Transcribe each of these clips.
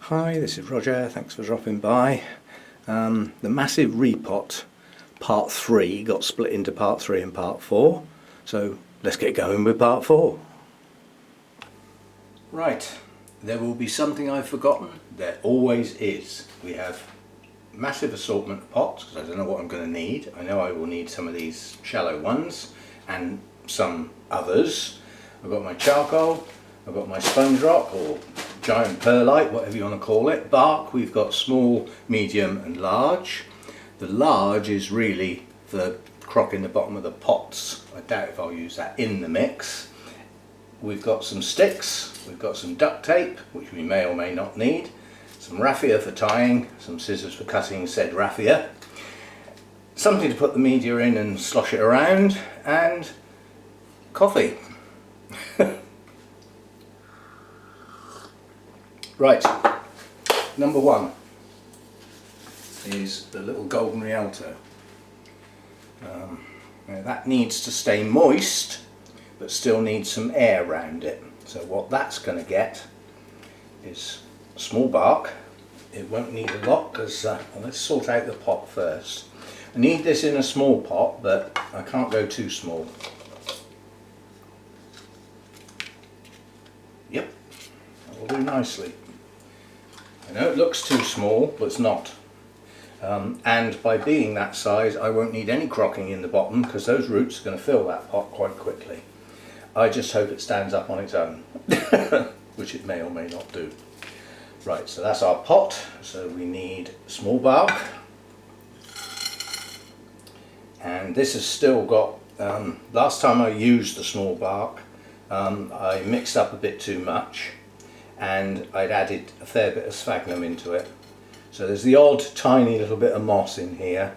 Hi, this is Roger, thanks for dropping by. The massive repot part 3 got split into part 3 and part 4, so let's get going with part 4. Right, there will be something I've forgotten. There always is. We have massive assortment of pots because I don't know what I'm going to need. I know I will need some of these shallow ones and some others. I've got my charcoal, I've got my sponge rock or giant perlite, whatever you want to call it. Bark, we've got small, medium and large. The large is really for the crock in the bottom of the pots. I doubt if I'll use that in the mix. We've got some sticks, we've got some duct tape, which we may or may not need, some raffia for tying, some scissors for cutting said raffia, something to put the media in and slosh it around, and coffee. Right, number one is the little golden rialto. Now that needs to stay moist but still needs some air around it. So what that's going to get is small bark. It won't need a lot because let's sort out the pot first. I need this in a small pot, but I can't go too small. Yep, that will do nicely. I know it looks too small, but it's not. And by being that size, I won't need any crocking in the bottom because those roots are going to fill that pot quite quickly. I just hope it stands up on its own, which it may or may not do. Right, so that's our pot. So we need small bark. And this has still got, last time I used the small bark, I mixed up a bit too much. And I'd added a fair bit of sphagnum into it. So there's the odd tiny little bit of moss in here,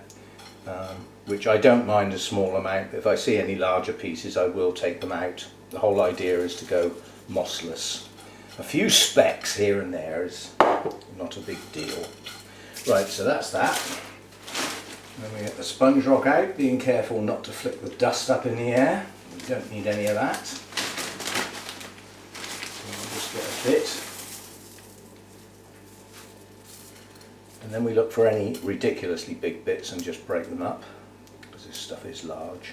which I don't mind a small amount. If I see any larger pieces I will take them out. The whole idea is to go mossless. A few specks here and there is not a big deal. Right, so that's that. Then we get the sponge rock out, being careful not to flick the dust up in the air. We don't need any of that. Get a bit, and then we look for any ridiculously big bits and just break them up because this stuff is large,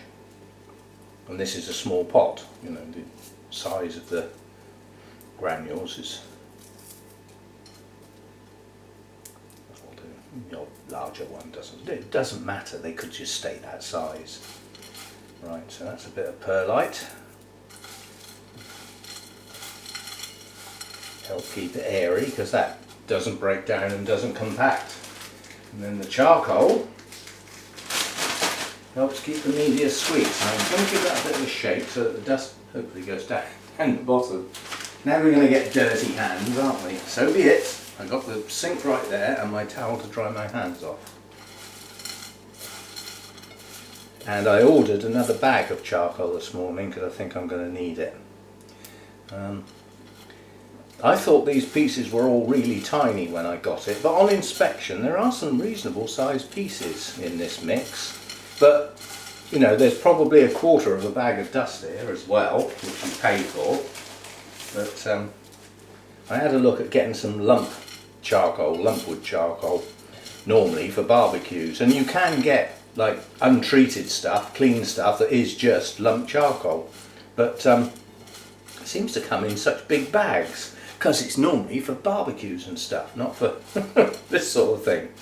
and this is a small pot. You know, the size of the granules is that'll do. Your larger one doesn't matter, they could just stay that size. Right, so that's a bit of perlite. Help keep it airy because that doesn't break down and doesn't compact. And then the charcoal helps keep the media sweet. So I'm going to give that a bit of a shake so that the dust hopefully goes down and the bottom. Now we're going to get dirty hands, aren't we? So be it. I've got the sink right there and my towel to dry my hands off. And I ordered another bag of charcoal this morning because I think I'm going to need it. I thought these pieces were all really tiny when I got it, but on inspection there are some reasonable sized pieces in this mix. But you know, there's probably a quarter of a bag of dust here as well, which you pay for. But I had a look at getting some lumpwood charcoal, normally for barbecues, and you can get like untreated stuff, clean stuff that is just lump charcoal, but it seems to come in such big bags. Because it's normally for barbecues and stuff, not for this sort of thing.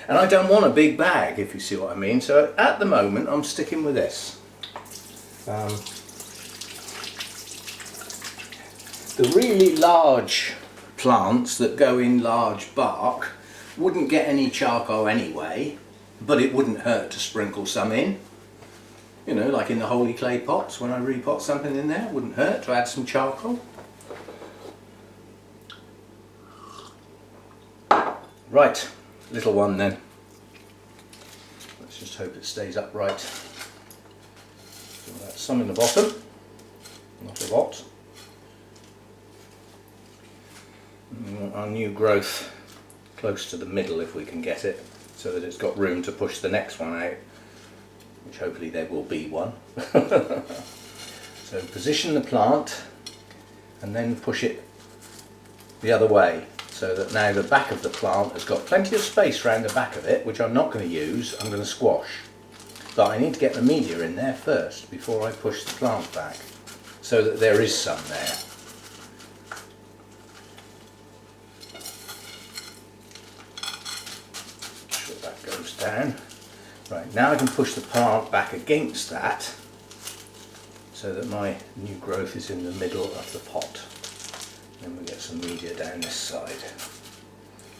And I don't want a big bag, if you see what I mean. So at the moment I'm sticking with this. The really large plants that go in large bark wouldn't get any charcoal anyway, but it wouldn't hurt to sprinkle some in. You know, like in the holy clay pots, when I repot something in there, it wouldn't hurt to add some charcoal. Right, little one then. Let's just hope it stays upright. So that's some in the bottom, not a lot. And we want our new growth close to the middle if we can get it, so that it's got room to push the next one out, which hopefully there will be one. So position the plant and then push it the other way so that now the back of the plant has got plenty of space around the back of it, which I'm not going to use, I'm going to squash. But I need to get the media in there first before I push the plant back, so that there is some there. Make sure that goes down. Right, now I can push the plant back against that, so that my new growth is in the middle of the pot. Then we get some media down this side.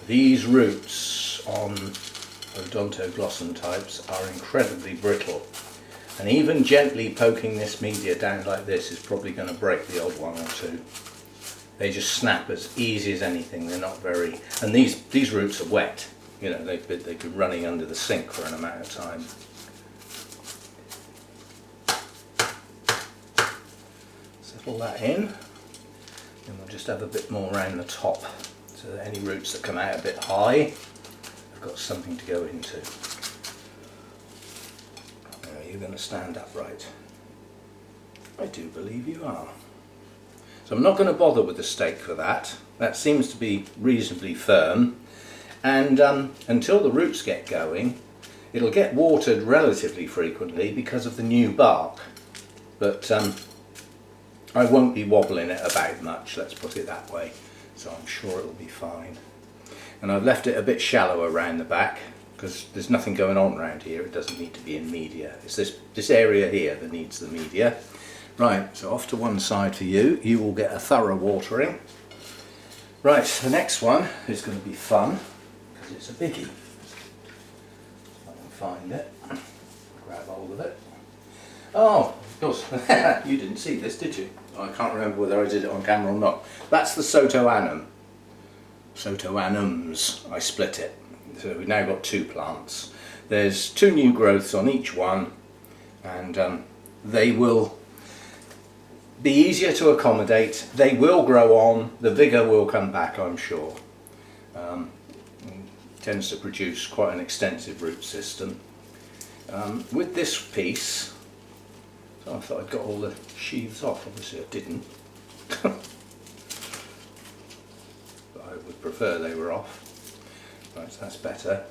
These roots on odontoglossum types are incredibly brittle, and even gently poking this media down like this is probably going to break the odd one or two. They just snap as easy as anything. They're not very, and these roots are wet. You know, they've been running under the sink for an amount of time. Settle that in, and we'll just have a bit more around the top, so that any roots that come out a bit high have got something to go into. Now, you're going to stand upright. I do believe you are. So I'm not going to bother with the stake for that. That seems to be reasonably firm. And until the roots get going, it'll get watered relatively frequently because of the new bark. But I won't be wobbling it about much, let's put it that way. So I'm sure it'll be fine. And I've left it a bit shallow around the back because there's nothing going on around here. It doesn't need to be in media. It's this area here that needs the media. Right, so off to one side for you. You will get a thorough watering. Right, the next one is going to be fun. It's a biggie. If I can find it, grab hold of it. Oh, of course, you didn't see this, did you? I can't remember whether I did it on camera or not. That's the sotoanum. Sotoanums. I split it. So we've now got two plants. There's two new growths on each one, and they will be easier to accommodate. They will grow on. The vigour will come back, I'm sure. Tends to produce quite an extensive root system. With this piece, so I thought I'd got all the sheaths off, obviously I didn't. But I would prefer they were off. Right, so that's better.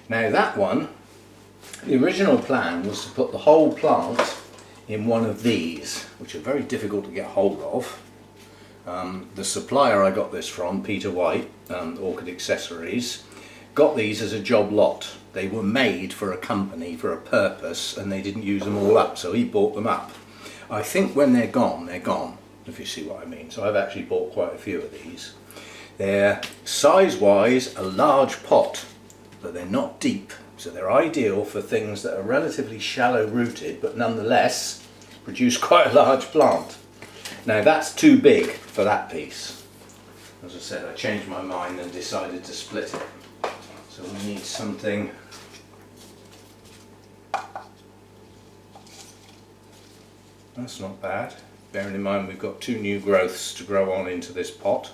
Now that one, the original plan was to put the whole plant in one of these, which are very difficult to get hold of. The supplier I got this from, Peter White, Orchid Accessories, got these as a job lot. They were made for a company, for a purpose, and they didn't use them all up, so he bought them up. I think when they're gone, if you see what I mean. So I've actually bought quite a few of these. They're size-wise a large pot, but they're not deep, so they're ideal for things that are relatively shallow rooted, but nonetheless produce quite a large plant. Now that's too big for that piece. As I said, I changed my mind and decided to split it. So we need something that's not bad. Bearing in mind we've got two new growths to grow on into this pot.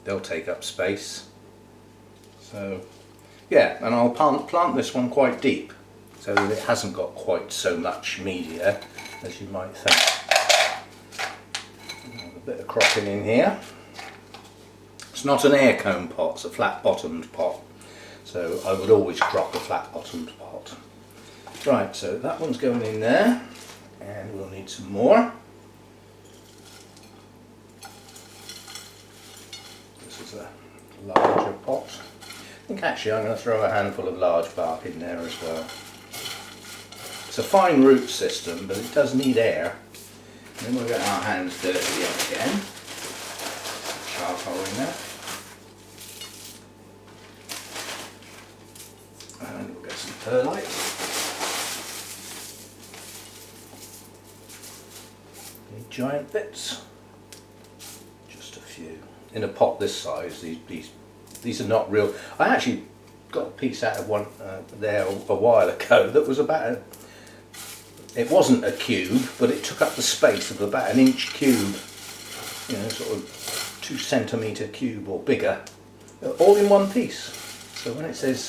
They'll take up space. So yeah, and I'll plant this one quite deep so that it hasn't got quite so much media as you might think. A bit of cropping in here. It's not an air cone pot, it's a flat bottomed pot. So I would always crop a flat bottomed pot. Right, so that one's going in there, and we'll need some more. This is a larger pot. I think actually I'm going to throw a handful of large bark in there as well. It's a fine root system, but it does need air. And then we'll get our hands dirty again. Charcoal in there. And we'll get some perlite. Any giant bits? Just a few. In a pot this size, these are not real. I actually got a piece out of one there a while ago that was about it wasn't a cube, but it took up the space of about an inch cube. You know, sort of 2 centimetre cube or bigger, all in one piece. So when it says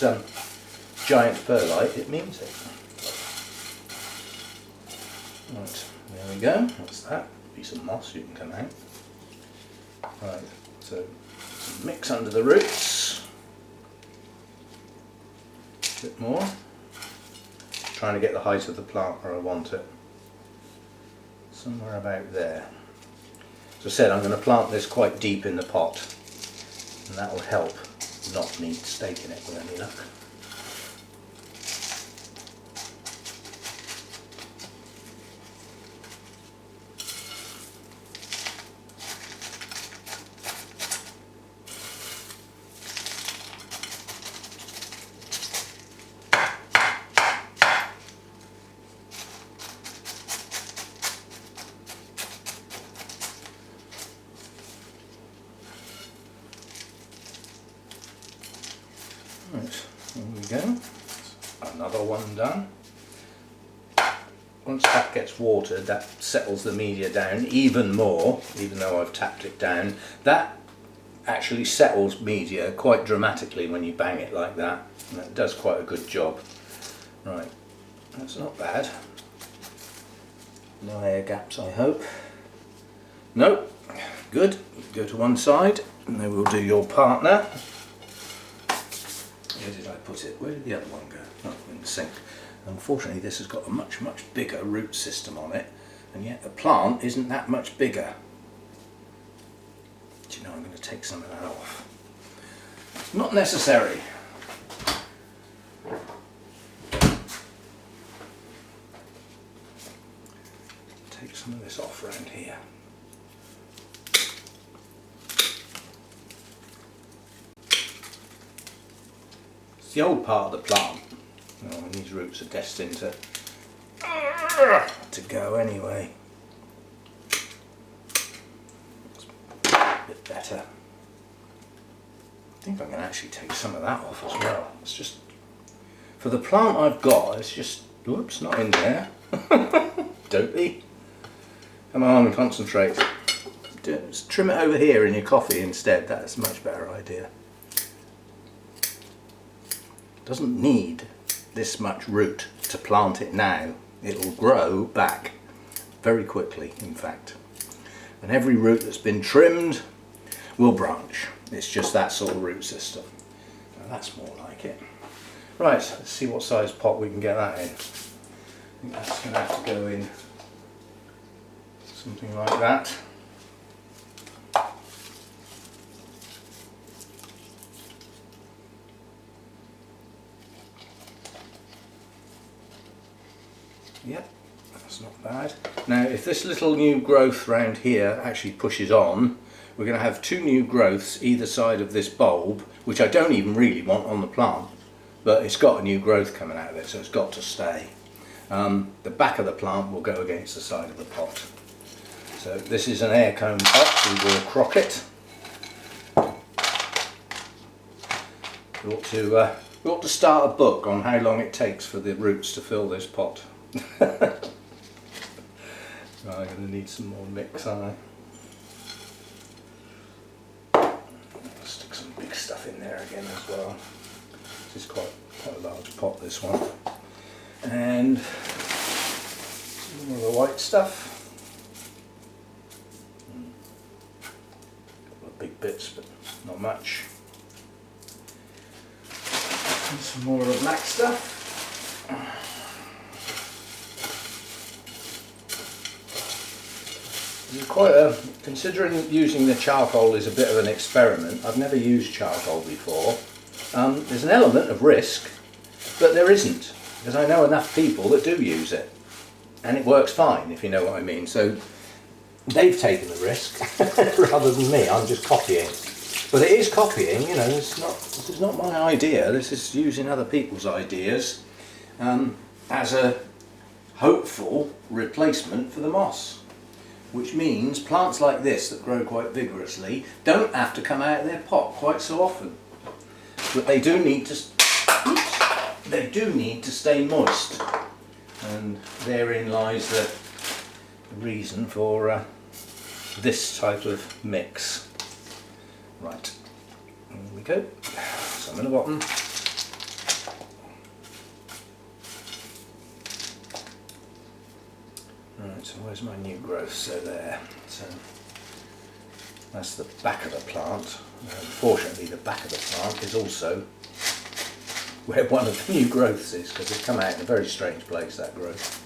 giant perlite, it means it. Right, there we go. That's that. Piece of moss, you can come out. Right, So some mix under the roots, a bit more, trying to get the height of the plant where I want it, somewhere about there. As I said, I'm going to plant this quite deep in the pot, and that will help not need staking it with any luck. Right, there we go. Another one done. Once that gets watered, that settles the media down even more, even though I've tapped it down. That actually settles media quite dramatically when you bang it like that, and that does quite a good job. Right, that's not bad. No air gaps, I hope. Nope, good. Go to one side, and then we'll do your partner. Where did I put it? Where did the other one go? Oh, in the sink. Unfortunately, this has got a much bigger root system on it, and yet the plant isn't that much bigger. Do you know, I'm going to take some of that off. Not necessary. Take some of this off around here. The old part of the plant, and these roots are destined to go anyway. It's a bit better. I think I'm going to actually take some of that off as well. It's just, for the plant I've got, it's just, whoops, not in there. Dopey. Come on, concentrate. Just trim it over here in your coffee instead, that's a much better idea. Doesn't need this much root to plant it now. It will grow back very quickly, in fact. And every root that's been trimmed will branch. It's just that sort of root system. Now that's more like it. Right, let's see what size pot we can get that in. I think that's going to have to go in something like that. Yep, that's not bad. Now if this little new growth round here actually pushes on, we're going to have two new growths either side of this bulb, which I don't even really want on the plant, but it's got a new growth coming out of it, so it's got to stay. The back of the plant will go against the side of the pot. So this is an air cone pot, we will crock it. We ought to start a book on how long it takes for the roots to fill this pot. Right, I'm going to need some more mix, aren't I? I'll stick some big stuff in there again as well. This is quite a large pot, this one. And some more of the white stuff. A couple of big bits, but not much. And some more of the black stuff. Considering using the charcoal is a bit of an experiment, I've never used charcoal before. There's an element of risk, but there isn't, because I know enough people that do use it, and it works fine, if you know what I mean. So they've taken the risk rather than me. I'm just copying. But it is copying, you know. This is not my idea. This is using other people's ideas as a hopeful replacement for the moss. Which means plants like this that grow quite vigorously don't have to come out of their pot quite so often. But they do need to stay moist, and therein lies the reason for this type of mix. Right, here we go. Some in the bottom. Right, so where's my new growth? So there. So That's the back of the plant. Unfortunately, the back of the plant is also where one of the new growths is, because it's come out in a very strange place, that growth.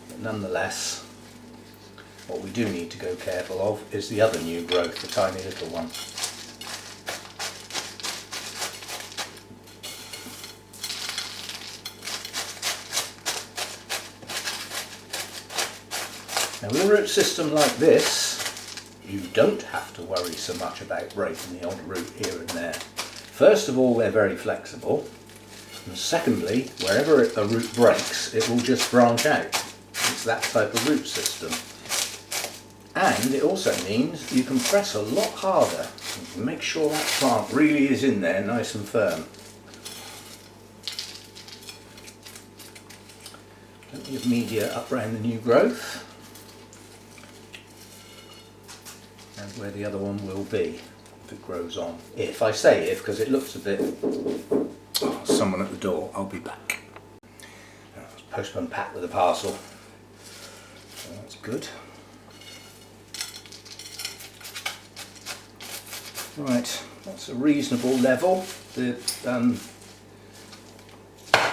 But nonetheless, what we do need to go careful of is the other new growth, the tiny little one. Now with a root system like this, you don't have to worry so much about breaking the odd root here and there. First of all, they're very flexible, and secondly, wherever a root breaks, it will just branch out. It's that type of root system. And it also means you can press a lot harder and make sure that plant really is in there nice and firm. Plenty of media up around the new growth. And where the other one will be if it grows on. If I say if, because it looks a bit... Oh, someone at the door, I'll be back. Postman packed with a parcel. So that's good. Right, that's a reasonable level. The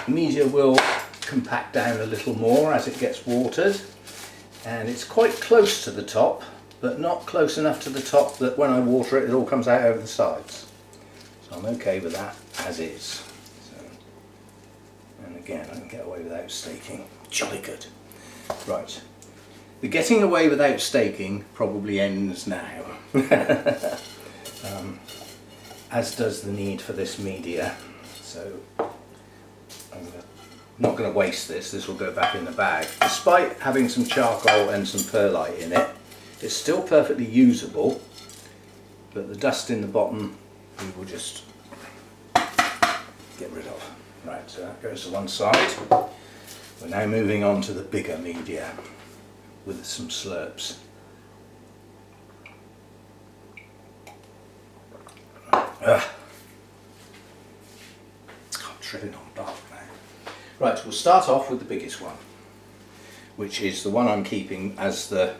media will compact down a little more as it gets watered, and it's quite close to the top, but not close enough to the top that when I water it, it all comes out over the sides. So I'm okay with that as is. So, and again, I can get away without staking. Jolly good. Right, the getting away without staking probably ends now. As does the need for this media. So I'm not going to waste this. This will go back in the bag. Despite having some charcoal and some perlite in it, it's still perfectly usable, but the dust in the bottom we will just get rid of. Right, so that goes to one side. We're now moving on to the bigger media with some slurps. I'm treading on bark now. Right, we'll start off with the biggest one, which is the one I'm keeping as the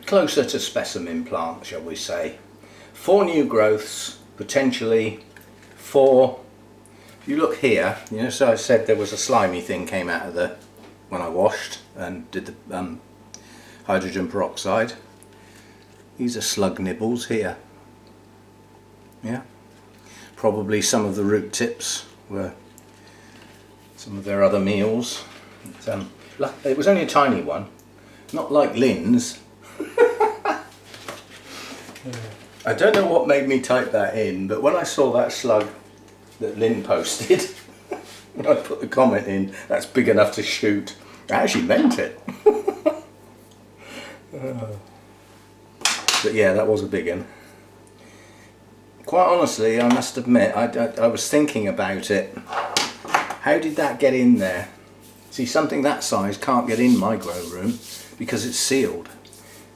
closer to specimen plant, shall we say. 4 new growths, potentially 4. If you look here, you know, so I said there was a slimy thing came out of the, when I washed and did the hydrogen peroxide. These are slug nibbles here. Yeah, probably some of the root tips were some of their other meals. It was only a tiny one, not like Lynn's. I don't know what made me type that in, but when I saw that slug that Lynn posted, when I put the comment in, that's big enough to shoot, I actually meant it. But yeah, that was a big one. Quite honestly, I must admit, I was thinking about it. How did that get in there? See, something that size can't get in my grow room because it's sealed.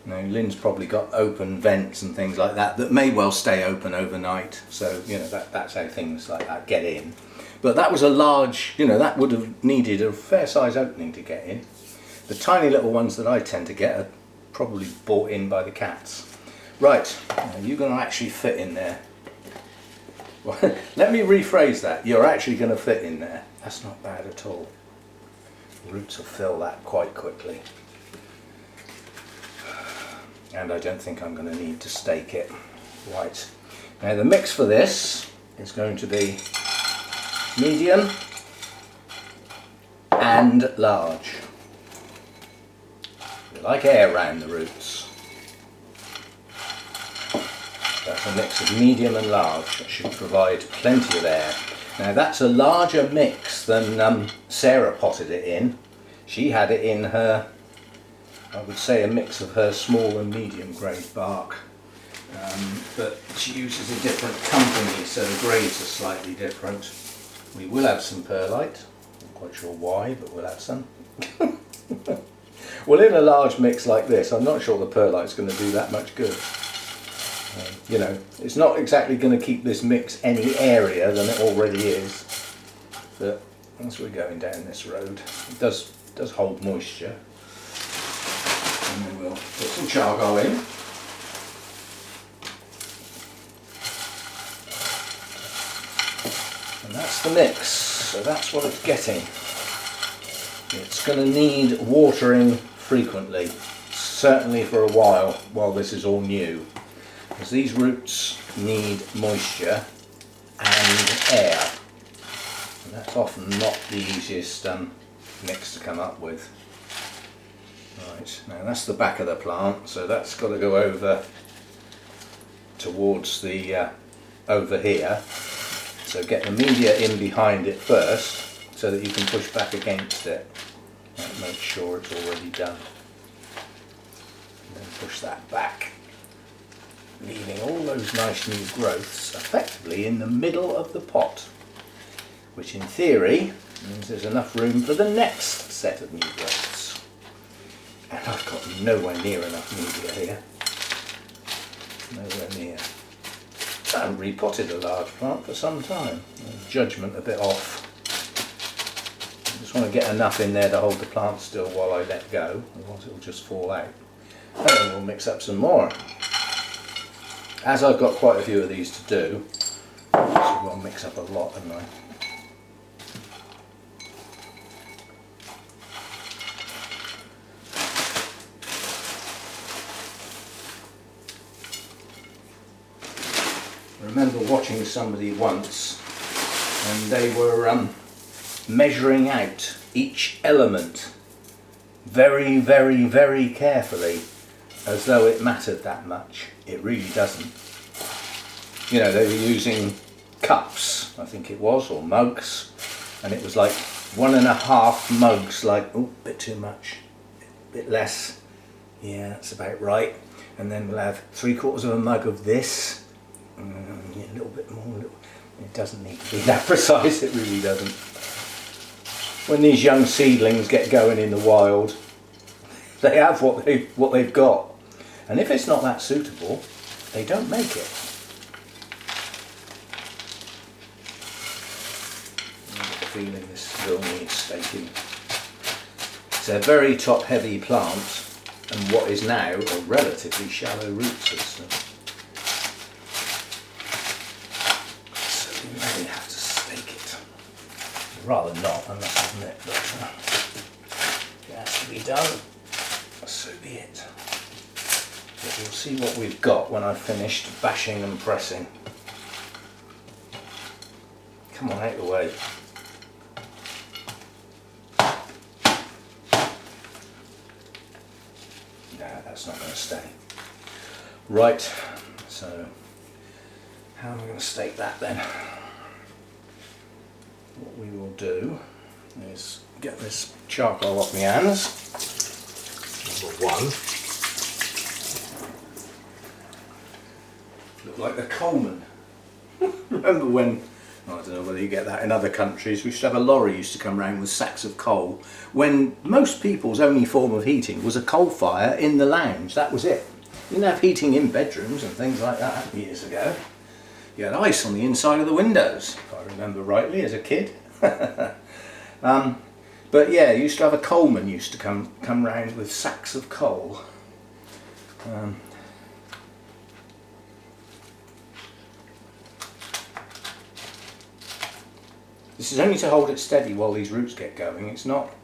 You know, Lynn's probably got open vents and things like that that may well stay open overnight. So, you know, that's how things like that get in. But that was a large, you know, that would have needed a fair size opening to get in. The tiny little ones that I tend to get are probably bought in by the cats. Right, you're going to actually fit in there. Well, let me rephrase that. You're actually going to fit in there. That's not bad at all. The roots will fill that quite quickly. And I don't think I'm going to need to stake it. Right. Now the mix for this is going to be medium and large. We like air around the roots. That's a mix of medium and large. That should provide plenty of air. Now that's a larger mix than Sarah potted it in. She had it in her, I would say, a mix of her small and medium grade bark. But she uses a different company, so the grades are slightly different. We will have some perlite. Not quite sure why, but we'll have some. Well, in a large mix like this, I'm not sure the perlite's going to do that much good. You know, it's not exactly going to keep this mix any airier than it already is. But as we're going down this road, it does hold moisture. And then we'll put some charcoal in. that's the mix, so that's what it's getting. It's going to need watering frequently, certainly for a while this is all new, because these roots need moisture and air, and that's often not the easiest mix to come up with. Right, now that's the back of the plant, so that's got to go over towards the over here. So get the media in behind it first, so that you can push back against it. And make sure it's already done. And then push that back, leaving all those nice new growths effectively in the middle of the pot, which in theory means there's enough room for the next set of new growths. And I've got nowhere near enough media here. Nowhere near. I haven't repotted a large plant for some time. Judgment a bit off. I just want to get enough in there to hold the plant still while I let go, otherwise it will just fall out. And then we'll mix up some more. As I've got quite a few of these to do, so I'll mix up a lot, haven't I? I remember watching somebody once, and they were measuring out each element very, very, very carefully, as though it mattered that much. It really doesn't. You know, they were using cups, I think it was, or mugs, and it was like 1.5 mugs, like, oh, a bit too much, a bit less, yeah, that's about right. And then we'll have 3/4 of a mug of this, a little bit more. It doesn't need to be that precise, it really doesn't. When these young seedlings get going in the wild, they have what they've got, and if it's not that suitable, they don't make it. I have a feeling this will need staking. It's a very top heavy plant, and what is now a relatively shallow root system. Rather not, I must admit, but it has to be done, so be it. But we'll see what we've got when I've finished bashing and pressing. Come on, out of the way. No, that's not going to stay. Right, so how am I going to stake that then? What we will do is get this charcoal off my hands, number one. Look like the coalman. Remember when, I don't know whether you get that in other countries, we used to have a lorry used to come around with sacks of coal, when most people's only form of heating was a coal fire in the lounge. That was it. You didn't have heating in bedrooms and things like that years ago. You had ice on the inside of the windows, if I remember rightly, as a kid. But yeah, you used to have a coalman used to come round with sacks of coal. This is only to hold it steady while these roots get going. It's not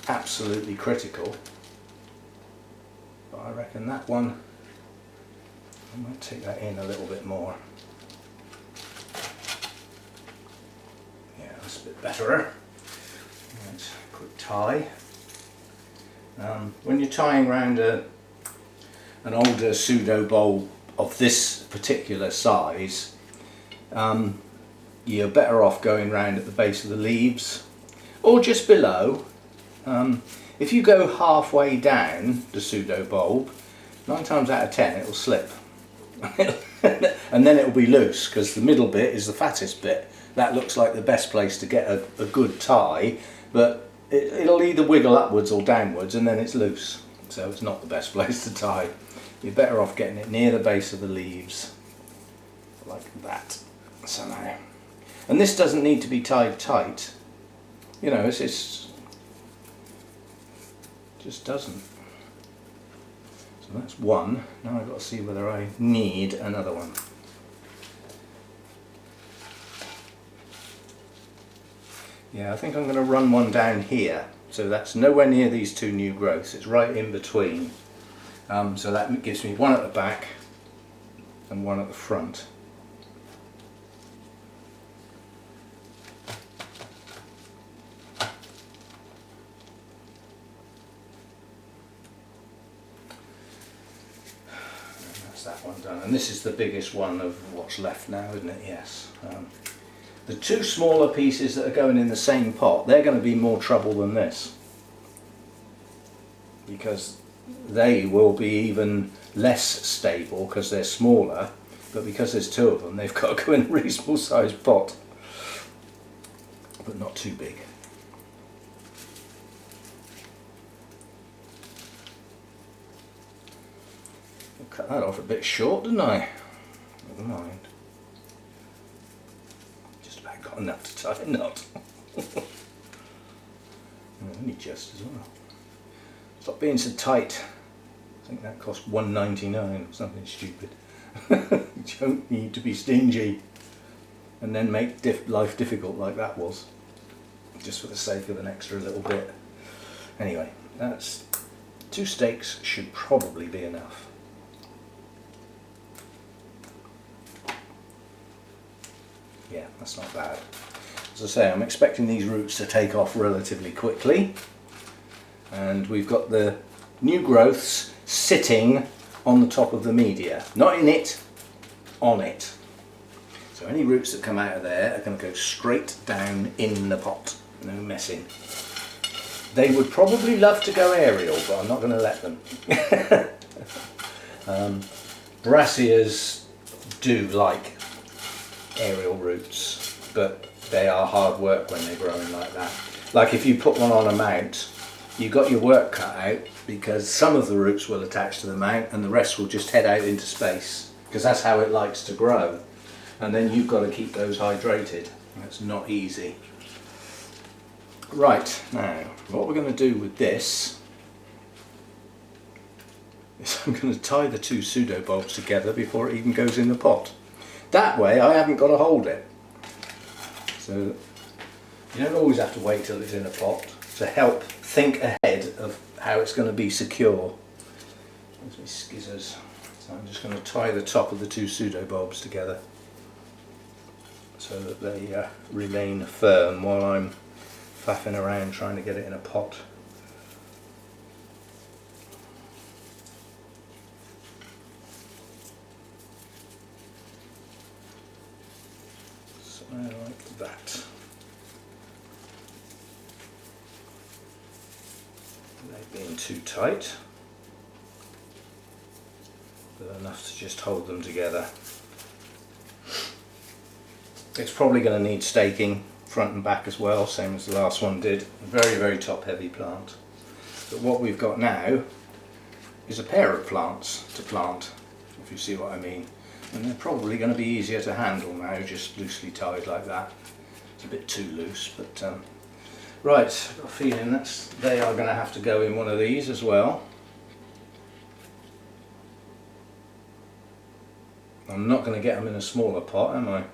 absolutely critical. But I reckon that one, I might take that in a little bit more. A bit better. Right, quick tie. When you're tying around an older pseudo bulb of this particular size, you're better off going round at the base of the leaves or just below. If you go halfway down the pseudo bulb, 9 times out of 10 it will slip. And then it will be loose, because the middle bit is the fattest bit. That looks like the best place to get a good tie, but it'll either wiggle upwards or downwards and then it's loose. So it's not the best place to tie. You're better off getting it near the base of the leaves, like that. So now, and this doesn't need to be tied tight. You know, it's just doesn't. So that's one. Now I've got to see whether I need another one. Yeah, I think I'm going to run one down here. So that's nowhere near these two new growths, it's right in between. So that gives me one at the back and one at the front. And that's that one done. And this is the biggest one of what's left now, isn't it? Yes. The two smaller pieces that are going in the same pot, they're going to be more trouble than this, because they will be even less stable because they're smaller, but because there's two of them they've got to go in a reasonable sized pot, but not too big. I'll cut that off a bit short, didn't I? Never mind. Just about got enough to tie a knot. Only just as well. Stop being so tight. I think that cost $1.99 or something stupid. You don't need to be stingy and then make life difficult like that was, just for the sake of an extra little bit. Anyway, that's 2 stakes should probably be enough. Yeah, that's not bad. As I say, I'm expecting these roots to take off relatively quickly. And we've got the new growths sitting on the top of the media, not in it, on it. So any roots that come out of there are going to go straight down in the pot, no messing. They would probably love to go aerial, but I'm not going to let them. Brassicas do like aerial roots, but they are hard work when they're growing like that. Like if you put one on a mount, you've got your work cut out, because some of the roots will attach to the mount and the rest will just head out into space, because that's how it likes to grow. And then you've got to keep those hydrated. That's not easy. Right, now what we're going to do with this is I'm going to tie the 2 pseudo bulbs together before it even goes in the pot. That way I haven't got to hold it. So you don't always have to wait till it's in a pot to help think ahead of how it's going to be secure. There's my skizzers. So I'm just going to tie the top of the 2 pseudo bulbs together so that they remain firm while I'm faffing around trying to get it in a pot. So like that. They're being too tight, but enough to just hold them together. It's probably going to need staking front and back as well, same as the last one did. A very, very top heavy plant. But what we've got now is a pair of plants to plant, if you see what I mean. And they're probably going to be easier to handle now, just loosely tied like that. It's a bit too loose, but right, I've got a feeling they are going to have to go in one of these as well. I'm not going to get them in a smaller pot, am I?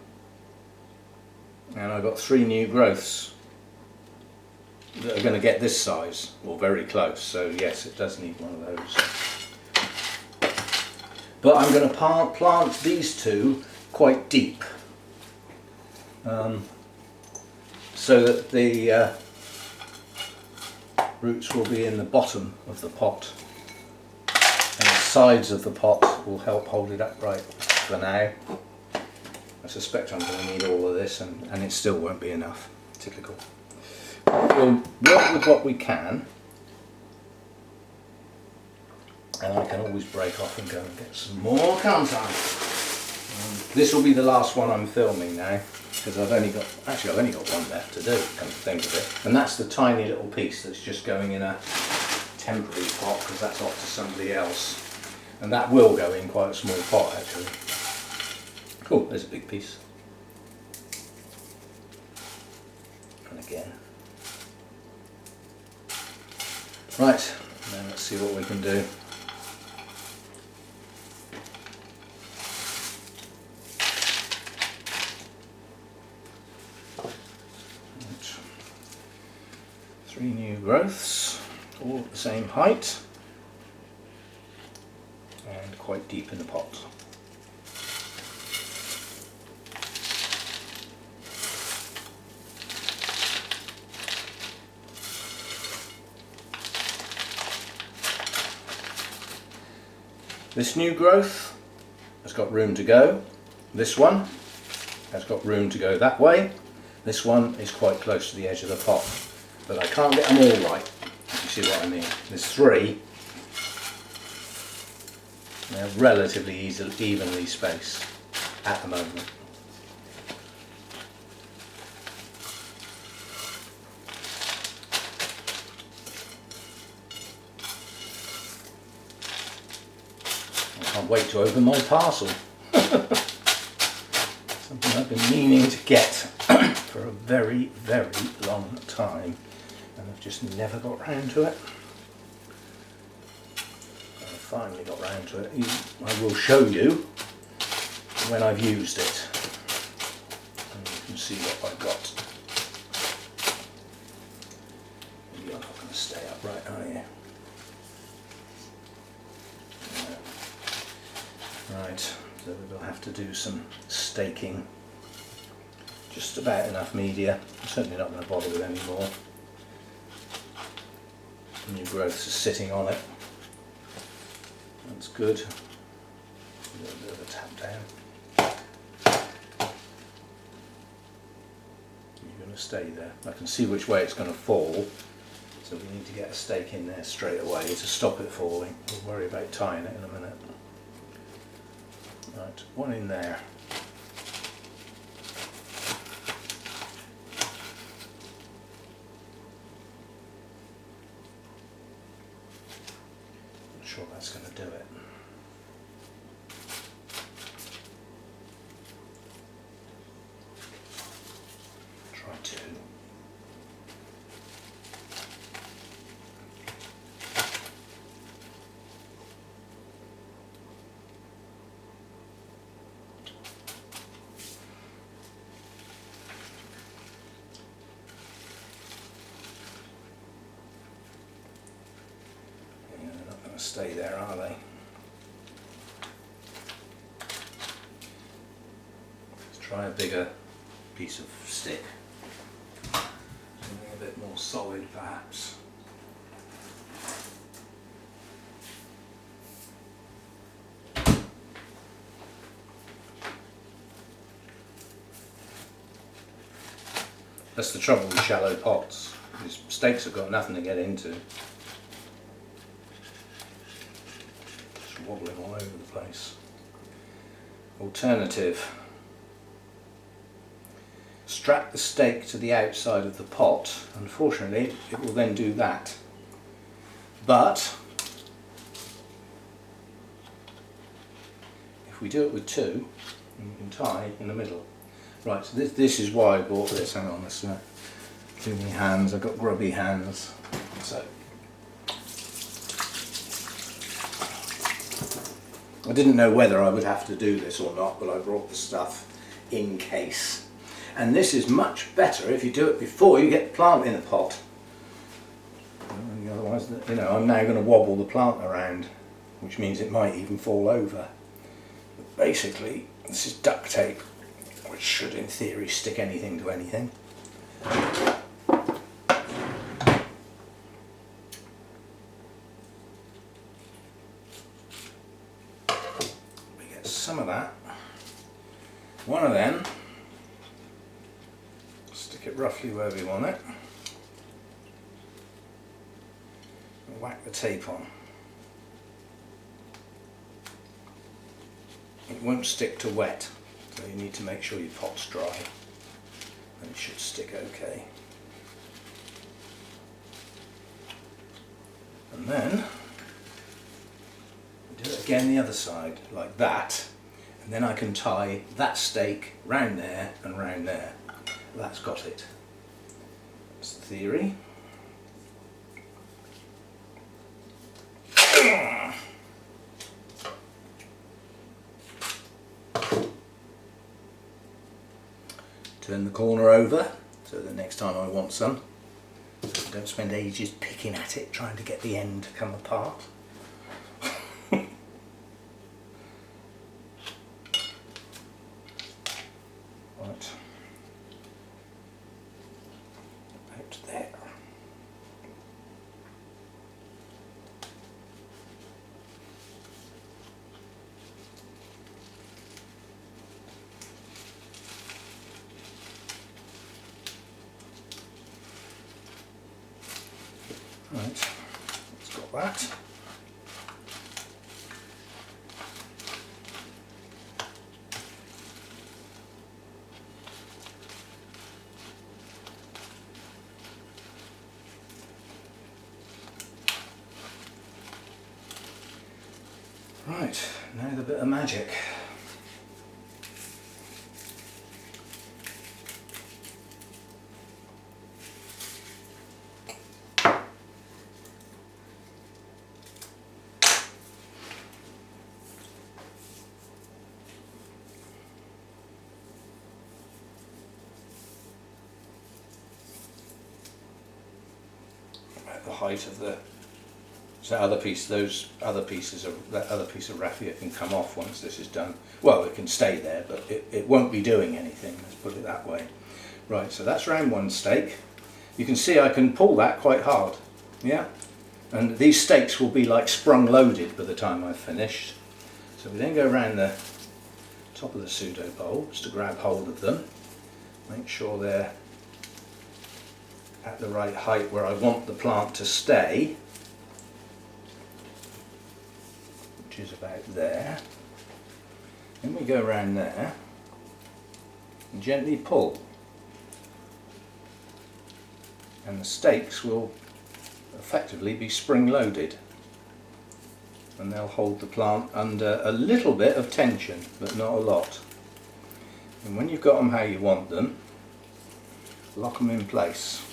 And I've got 3 new growths that are going to get this size, or very close, so yes, it does need one of those. But I'm going to plant these 2 quite deep, so that the roots will be in the bottom of the pot, and the sides of the pot will help hold it upright for now. I suspect I'm going to need all of this, and it still won't be enough. Typical. We'll work with what we can, and I can always break off and go and get some more, can't I? This will be the last one I'm filming now, because I've only got one left to do, come to think of it, and that's the tiny little piece that's just going in a temporary pot, because that's off to somebody else, and that will go in quite a small pot actually. Oh, there's a big piece. And again. Right, now let's see what we can do. Right. Three new growths, all at the same height and quite deep in the pot. This new growth has got room to go. This one has got room to go that way. This one is quite close to the edge of the pot, but I can't get them all right, if you see what I mean. There's three. They're relatively evenly spaced at the moment. I can't wait to open my parcel. Something I've been meaning to get for a very, very long time, and I've just never got round to it. I finally got round to it. I will show you when I've used it, and you can see what I've got. You're not going to stay upright, are you? Right, so we'll have to do some staking. Just about enough media. I'm certainly not going to bother with any more. New growths are sitting on it. That's good. A little bit of a tap down. You're going to stay there. I can see which way it's going to fall, so we need to get a stake in there straight away to stop it falling. We'll worry about tying it in a minute. Right, one in there. Not sure that's going to do it. Try two. Stay there, are they? Let's try a bigger piece of stick. Something a bit more solid, perhaps. That's the trouble with shallow pots. These stakes have got nothing to get into. Wobbling all over the place. Alternative. Strap the stake to the outside of the pot. Unfortunately, it will then do that. But if we do it with two, you can tie in the middle. Right, so this is why I bought this. Hang on, this too many hands. I've got grubby hands. So I didn't know whether I would have to do this or not, but I brought the stuff in case. And this is much better if you do it before you get the plant in the pot. Otherwise, you know, I'm now going to wobble the plant around, which means it might even fall over. But basically, this is duct tape, which should in theory stick anything to anything. Some of that. One of them, stick it roughly where we want it, and whack the tape on. It won't stick to wet, so you need to make sure your pot's dry, and it should stick okay. And then do it again the other side, like that. And then I can tie that stake round there and round there. That's got it. That's the theory. Turn the corner over so that next time I want some, it don't spend ages picking at it trying to get the end to come apart. Right. Out there. Right, it's got that. Right, now the bit of magic. The height of the that other piece that other piece of raffia can come off once this is done. Well, it can stay there, but it won't be doing anything, let's put it that way. Right, so that's round one stake. You can see I can pull that quite hard, yeah, and these stakes will be like sprung loaded by the time I've finished. So we then go around the top of the pseudo bowl just to grab hold of them, make sure they're at the right height where I want the plant to stay, which is about there. Then we go around there and gently pull, and the stakes will effectively be spring loaded, and they'll hold the plant under a little bit of tension but not a lot. And when you've got them how you want them, lock them in place.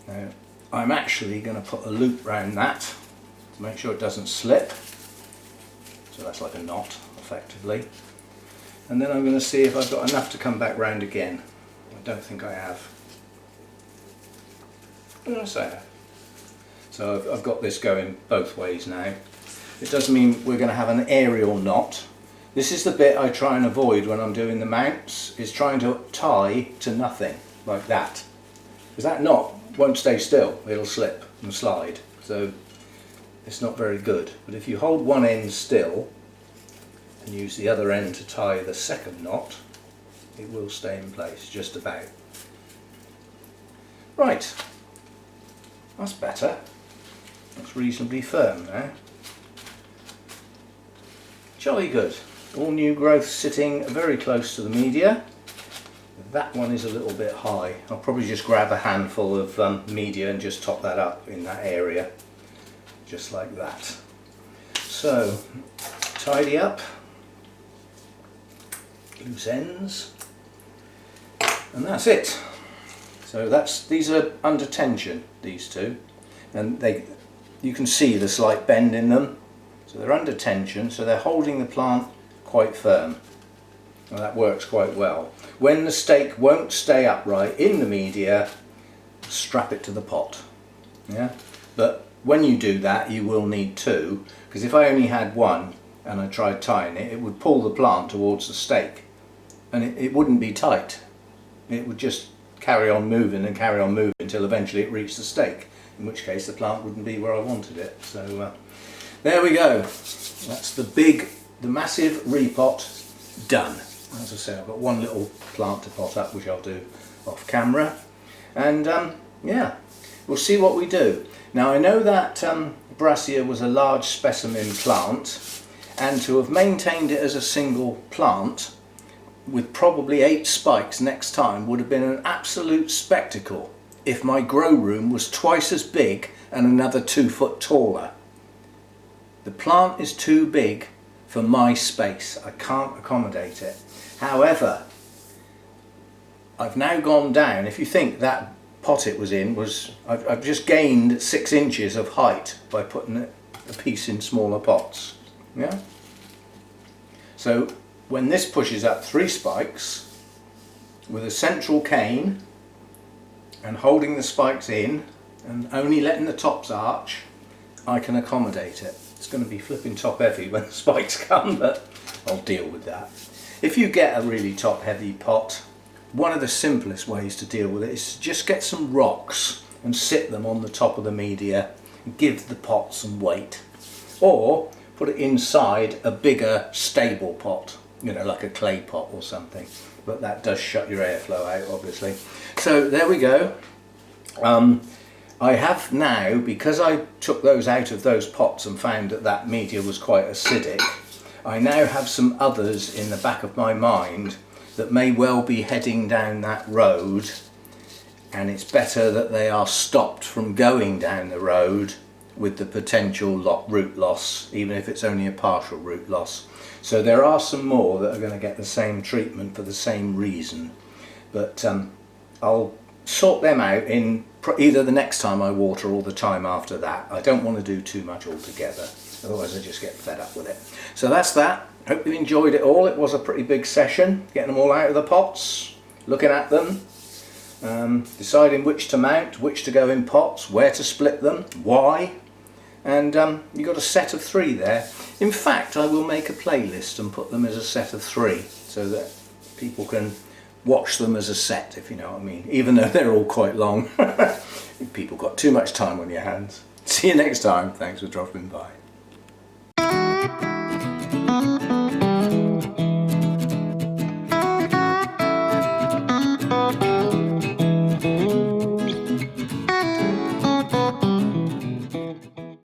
Now, I'm actually going to put a loop round that to make sure it doesn't slip. So that's like a knot, effectively. And then I'm going to see if I've got enough to come back round again. I don't think I have. Yes, I have. So I've got this going both ways now. It does mean we're going to have an aerial knot. This is the bit I try and avoid when I'm doing the mounts, is trying to tie to nothing, like that. Because that knot won't stay still, it'll slip and slide, so it's not very good. But if you hold one end still and use the other end to tie the second knot, it will stay in place, just about. Right, that's better. That's reasonably firm now. Jolly good. All new growth sitting very close to the media. That one is a little bit high. I'll probably just grab a handful of media and just top that up in that area, just like that. So, tidy up, loose ends, and that's it. So these are under tension, these two, and you can see the slight bend in them. So they're under tension, so they're holding the plant quite firm. Well, that works quite well. When the stake won't stay upright in the media, strap it to the pot. Yeah, but when you do that, you will need two, because if I only had one and I tried tying it, it would pull the plant towards the stake, and it wouldn't be tight. It would just carry on moving and carry on moving until eventually it reached the stake, in which case the plant wouldn't be where I wanted it. So there we go. That's the massive repot done. As I say, I've got one little plant to pot up, which I'll do off camera, and yeah, we'll see what we do. Now, I know that Brassica was a large specimen plant, and to have maintained it as a single plant with probably 8 spikes next time would have been an absolute spectacle if my grow room was twice as big and another 2 foot taller. The plant is too big for my space. I can't accommodate it. However, I've now gone down. If you think that pot it was in I've just gained 6 inches of height by putting a piece in smaller pots. Yeah. So when this pushes up 3 spikes with a central cane and holding the spikes in and only letting the tops arch, I can accommodate it. It's going to be flipping top heavy when the spikes come, but I'll deal with that. If you get a really top heavy pot, one of the simplest ways to deal with it is to just get some rocks and sit them on the top of the media and give the pot some weight. Or put it inside a bigger stable pot, you know, like a clay pot or something. But that does shut your airflow out, obviously. So there we go. I have now, because I took those out of those pots and found that that media was quite acidic, I now have some others in the back of my mind that may well be heading down that road, and it's better that they are stopped from going down the road with the potential root loss, even if it's only a partial root loss. So there are some more that are going to get the same treatment for the same reason, but I'll sort them out in either the next time I water or the time after that. I don't want to do too much altogether, otherwise I just get fed up with it. So that's that. Hope you enjoyed it all. It was a pretty big session, getting them all out of the pots, looking at them, deciding which to mount, which to go in pots, where to split them, why, and you've got a set of 3 there. In fact, I will make a playlist and put them as a set of 3 so that people can watch them as a set, if you know what I mean, even though they're all quite long. People got too much time on your hands. See you next time. Thanks for dropping by.